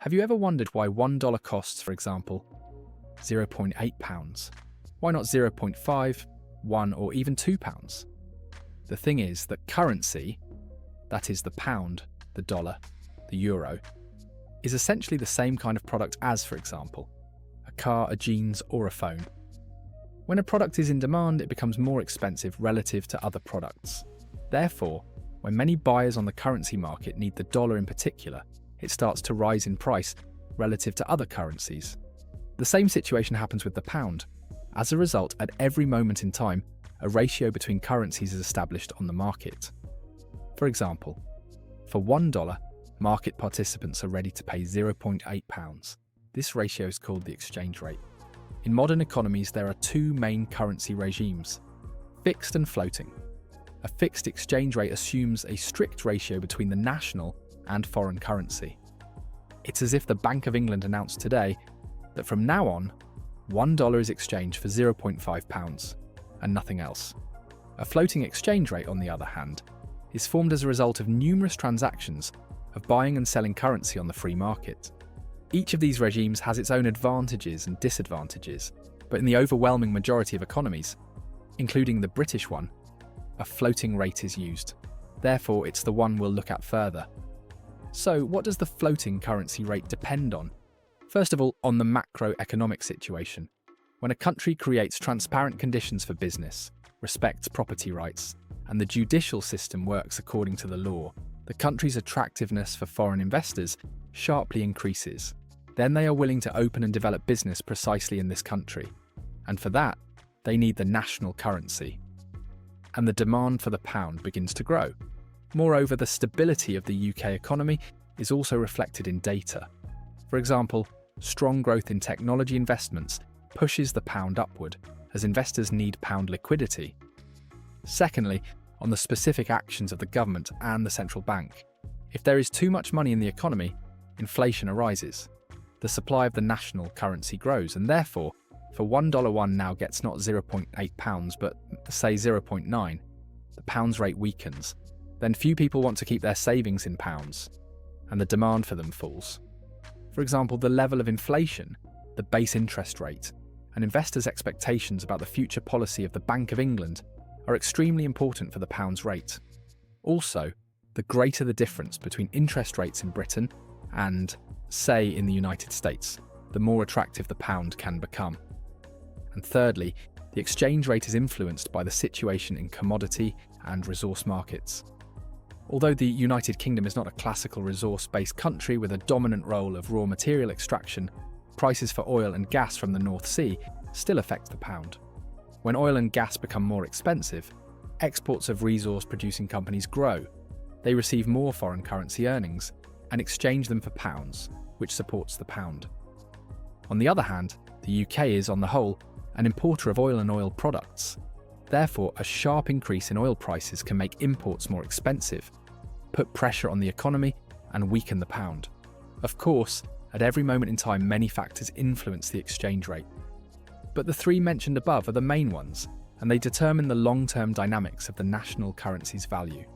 Have you ever wondered why $1 costs, for example, £0.8? Why not 0.5, 1 or even £2? The thing is that currency, that is the pound, the dollar, the euro, is essentially the same kind of product as, for example, a car, a jeans or a phone. When a product is in demand, it becomes more expensive relative to other products. Therefore, when many buyers on the currency market need the dollar in particular, it starts to rise in price relative to other currencies. The same situation happens with the pound. As a result, at every moment in time, a ratio between currencies is established on the market. For example, for $1, market participants are ready to pay £0.8. This ratio is called the exchange rate. In modern economies, there are two main currency regimes: fixed and floating. A fixed exchange rate assumes a strict ratio between the national and foreign currency. It's as if the Bank of England announced today that from now on, $1 is exchanged for £0.5 and nothing else. A floating exchange rate, on the other hand, is formed as a result of numerous transactions of buying and selling currency on the free market. Each of these regimes has its own advantages and disadvantages, but in the overwhelming majority of economies, including the British one, a floating rate is used. Therefore, it's the one we'll look at further. So, what does the floating currency rate depend on? First of all, on the macroeconomic situation. When a country creates transparent conditions for business, respects property rights, and the judicial system works according to the law, the country's attractiveness for foreign investors sharply increases. Then they are willing to open and develop business precisely in this country. And for that, they need the national currency. And the demand for the pound begins to grow. Moreover, the stability of the UK economy is also reflected in data. For example, strong growth in technology investments pushes the pound upward, as investors need pound liquidity. Secondly, on the specific actions of the government and the central bank. If there is too much money in the economy, inflation arises. The supply of the national currency grows, and therefore, for $1 now gets not £0.8 but say 0.9, the pound's rate weakens. Then few people want to keep their savings in pounds, and the demand for them falls. For example, the level of inflation, the base interest rate, and investors' expectations about the future policy of the Bank of England are extremely important for the pound's rate. Also, the greater the difference between interest rates in Britain and, say, in the United States, the more attractive the pound can become. And thirdly, the exchange rate is influenced by the situation in commodity and resource markets. Although the United Kingdom is not a classical resource-based country with a dominant role of raw material extraction, prices for oil and gas from the North Sea still affect the pound. When oil and gas become more expensive, exports of resource-producing companies grow. They receive more foreign currency earnings and exchange them for pounds, which supports the pound. On the other hand, the UK is, on the whole, an importer of oil and oil products. Therefore, a sharp increase in oil prices can make imports more expensive, put pressure on the economy, and weaken the pound. Of course, at every moment in time, many factors influence the exchange rate. But the three mentioned above are the main ones, and they determine the long-term dynamics of the national currency's value.